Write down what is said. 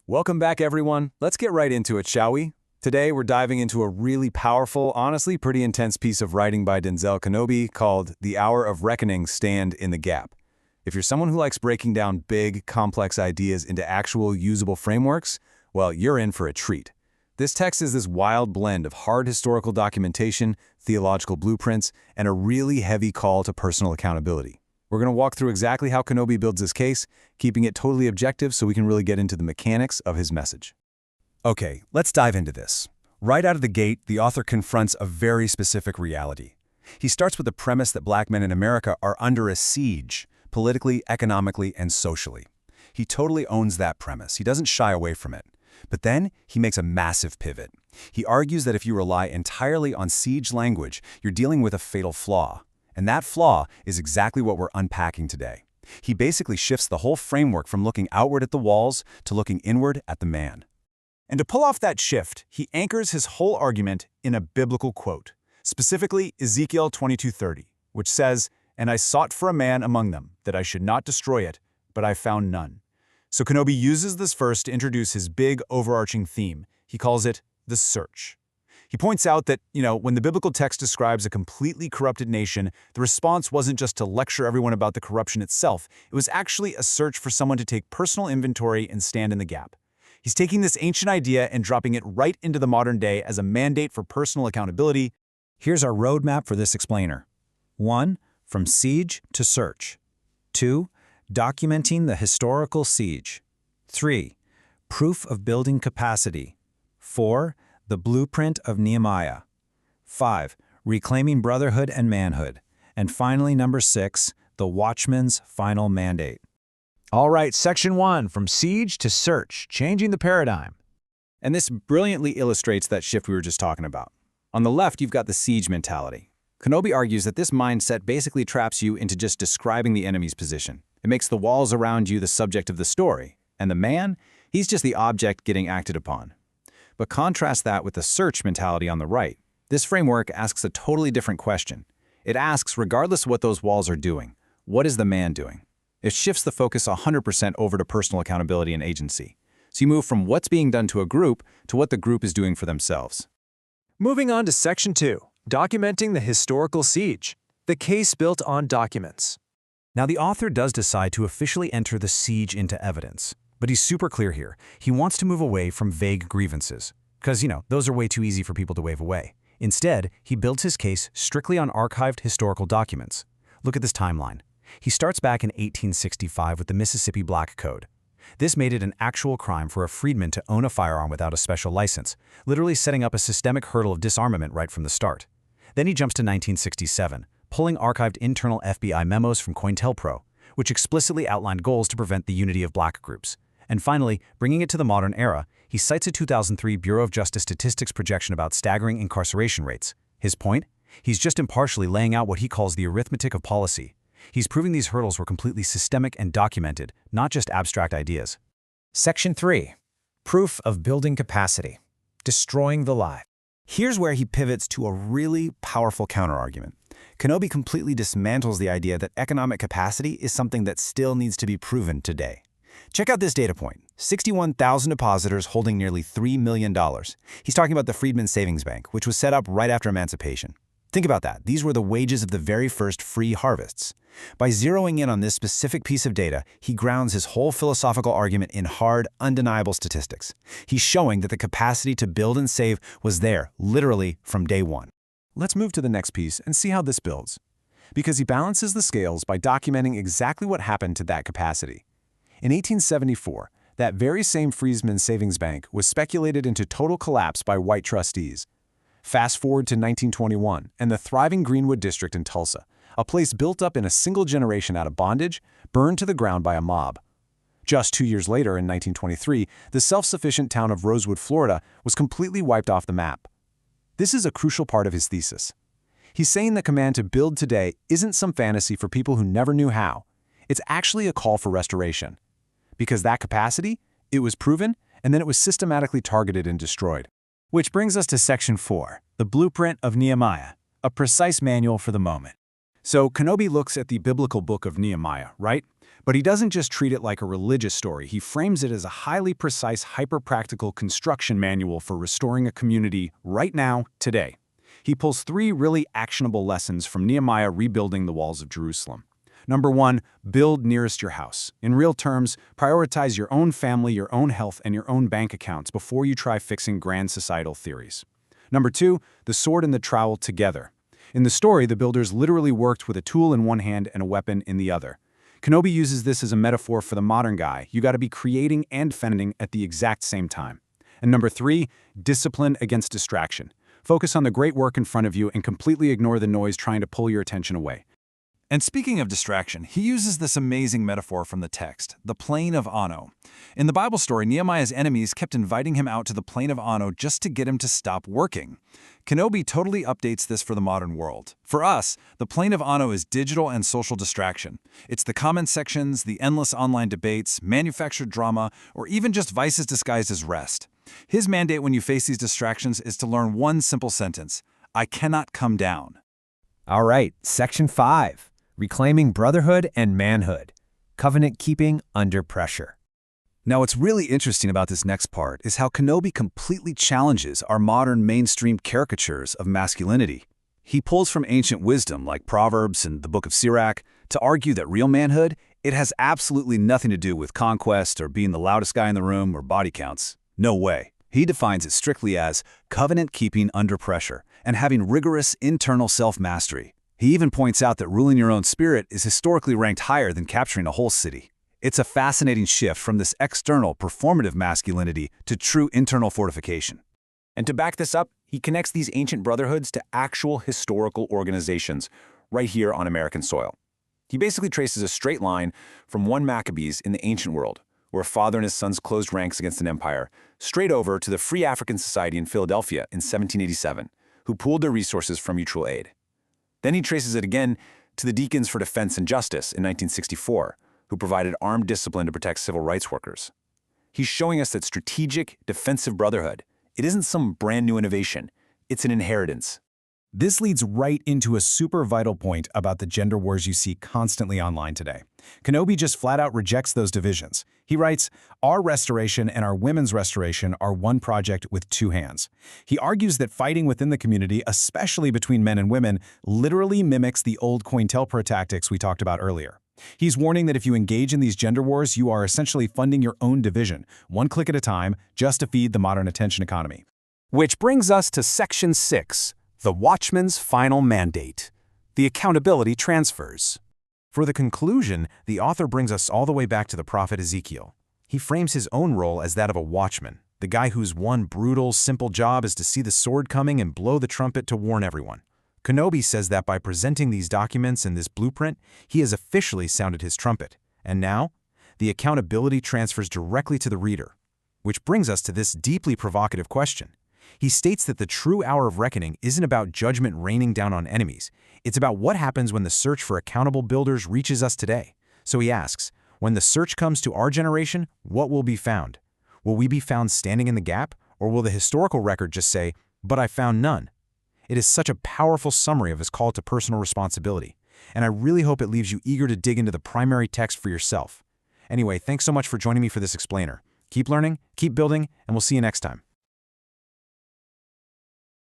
Welcome back, everyone. Let's get right into it, shall we? Today, we're diving into a really powerful, honestly pretty intense piece of writing by Denzel Kenobi called The Hour of Reckoning, Stand in the Gap. If you're someone who likes breaking down big, complex ideas into actual, usable frameworks, well, you're in for a treat. This text is this wild blend of hard historical documentation, theological blueprints, and a really heavy call to personal accountability. We're going to walk through exactly how Kenobi builds his case, keeping it totally objective so we can really get into the mechanics of his message. Okay, let's dive into this. Right out of the gate, the author confronts a very specific reality. He starts with the premise that black men in America are under a siege, politically, economically, and socially. He totally owns that premise. He doesn't shy away from it. But then he makes a massive pivot. He argues that if you rely entirely on siege language, you're dealing with a fatal flaw. And that flaw is exactly what we're unpacking today. He basically shifts the whole framework from looking outward at the walls to looking inward at the man. And to pull off that shift, he anchors his whole argument in a biblical quote, specifically Ezekiel 22:30, which says, "And I sought for a man among them, that I should not destroy it, but I found none." So Kenobi uses this verse to introduce his big overarching theme. He calls it the search. He points out that, when the biblical text describes a completely corrupted nation, the response wasn't just to lecture everyone about the corruption itself. It was actually a search for someone to take personal inventory and stand in the gap. He's taking this ancient idea and dropping it right into the modern day as a mandate for personal accountability. Here's our roadmap for this explainer. 1. From siege to search. 2. Documenting the historical siege. 3. Proof of building capacity. 4. The blueprint of Nehemiah. 5. Reclaiming brotherhood and manhood. And finally, number 6, the watchman's final mandate. All right, section 1, from siege to search, changing the paradigm. And this brilliantly illustrates that shift we were just talking about. On the left, you've got the siege mentality. Kenobi argues that this mindset basically traps you into just describing the enemy's position. It makes the walls around you the subject of the story, and the man, he's just the object getting acted upon. But contrast that with the search mentality on the right. This framework asks a totally different question. It asks, regardless of what those walls are doing, what is the man doing? It shifts the focus 100% over to personal accountability and agency. So you move from what's being done to a group to what the group is doing for themselves. Moving on to section 2, documenting the historical siege, the case built on documents. Now, the author does decide to officially enter the siege into evidence. But he's super clear here. He wants to move away from vague grievances. Because, those are way too easy for people to wave away. Instead, he builds his case strictly on archived historical documents. Look at this timeline. He starts back in 1865 with the Mississippi Black Code. This made it an actual crime for a freedman to own a firearm without a special license, literally setting up a systemic hurdle of disarmament right from the start. Then he jumps to 1967, pulling archived internal FBI memos from COINTELPRO, which explicitly outlined goals to prevent the unity of black groups. And finally, bringing it to the modern era, he cites a 2003 Bureau of Justice Statistics projection about staggering incarceration rates. His point? He's just impartially laying out what he calls the arithmetic of policy. He's proving these hurdles were completely systemic and documented, not just abstract ideas. Section 3, proof of building capacity, destroying the lie. Here's where he pivots to a really powerful counterargument. Kenobi completely dismantles the idea that economic capacity is something that still needs to be proven today. Check out this data point, 61,000 depositors holding nearly $3 million. He's talking about the Freedman Savings Bank, which was set up right after emancipation. Think about that. These were the wages of the very first free harvests. By zeroing in on this specific piece of data, he grounds his whole philosophical argument in hard, undeniable statistics. He's showing that the capacity to build and save was there, literally, from day one. Let's move to the next piece and see how this builds. Because he balances the scales by documenting exactly what happened to that capacity. In 1874, that very same Freedman Savings Bank was speculated into total collapse by white trustees. Fast forward to 1921, and the thriving Greenwood district in Tulsa, a place built up in a single generation out of bondage, burned to the ground by a mob. Just 2 years later, in 1923, the self-sufficient town of Rosewood, Florida, was completely wiped off the map. This is a crucial part of his thesis. He's saying the command to build today isn't some fantasy for people who never knew how. It's actually a call for restoration. Because that capacity, it was proven, and then it was systematically targeted and destroyed. Which brings us to section 4, the blueprint of Nehemiah, a precise manual for the moment. So Kenobi looks at the biblical book of Nehemiah, right? But he doesn't just treat it like a religious story. He frames it as a highly precise, hyper-practical construction manual for restoring a community right now, today. He pulls 3 really actionable lessons from Nehemiah rebuilding the walls of Jerusalem. Number 1, build nearest your house. In real terms, prioritize your own family, your own health, and your own bank accounts before you try fixing grand societal theories. Number 2, the sword and the trowel together. In the story, the builders literally worked with a tool in one hand and a weapon in the other. Kenobi uses this as a metaphor for the modern guy. You gotta be creating and fending at the exact same time. And number 3, discipline against distraction. Focus on the great work in front of you and completely ignore the noise trying to pull your attention away. And speaking of distraction, he uses this amazing metaphor from the text, the plain of Ono. In the Bible story, Nehemiah's enemies kept inviting him out to the plain of Ono just to get him to stop working. Kenobi totally updates this for the modern world. For us, the plain of Ono is digital and social distraction. It's the comment sections, the endless online debates, manufactured drama, or even just vices disguised as rest. His mandate when you face these distractions is to learn one simple sentence: I cannot come down. All right, Section 5. Reclaiming brotherhood and manhood. Covenant keeping under pressure. Now, what's really interesting about this next part is how Kenobi completely challenges our modern mainstream caricatures of masculinity. He pulls from ancient wisdom like Proverbs and the Book of Sirach to argue that real manhood, it has absolutely nothing to do with conquest or being the loudest guy in the room or body counts. No way. He defines it strictly as covenant keeping under pressure and having rigorous internal self-mastery. He even points out that ruling your own spirit is historically ranked higher than capturing a whole city. It's a fascinating shift from this external, performative masculinity to true internal fortification. And to back this up, he connects these ancient brotherhoods to actual historical organizations right here on American soil. He basically traces a straight line from one Maccabees in the ancient world, where a father and his sons closed ranks against an empire, straight over to the Free African Society in Philadelphia in 1787, who pooled their resources for mutual aid. Then he traces it again to the Deacons for Defense and Justice in 1964, who provided armed discipline to protect civil rights workers. He's showing us that strategic, defensive brotherhood, it isn't some brand new innovation, it's an inheritance. This leads right into a super vital point about the gender wars you see constantly online today. Kenobi just flat out rejects those divisions. He writes, "Our restoration and our women's restoration are one project with 2 hands." He argues that fighting within the community, especially between men and women, literally mimics the old COINTELPRO tactics we talked about earlier. He's warning that if you engage in these gender wars, you are essentially funding your own division, one click at a time, just to feed the modern attention economy. Which brings us to Section 6. The Watchman's Final Mandate. The Accountability Transfers. For the conclusion, the author brings us all the way back to the prophet Ezekiel. He frames his own role as that of a watchman, the guy whose one brutal, simple job is to see the sword coming and blow the trumpet to warn everyone. Kenobi says that by presenting these documents in this blueprint, he has officially sounded his trumpet. And now, the accountability transfers directly to the reader. Which brings us to this deeply provocative question. He states that the true hour of reckoning isn't about judgment raining down on enemies. It's about what happens when the search for accountable builders reaches us today. So he asks, when the search comes to our generation, what will be found? Will we be found standing in the gap, or will the historical record just say, "But I found none"? It is such a powerful summary of his call to personal responsibility, and I really hope it leaves you eager to dig into the primary text for yourself. Anyway, thanks so much for joining me for this explainer. Keep learning, keep building, and we'll see you next time.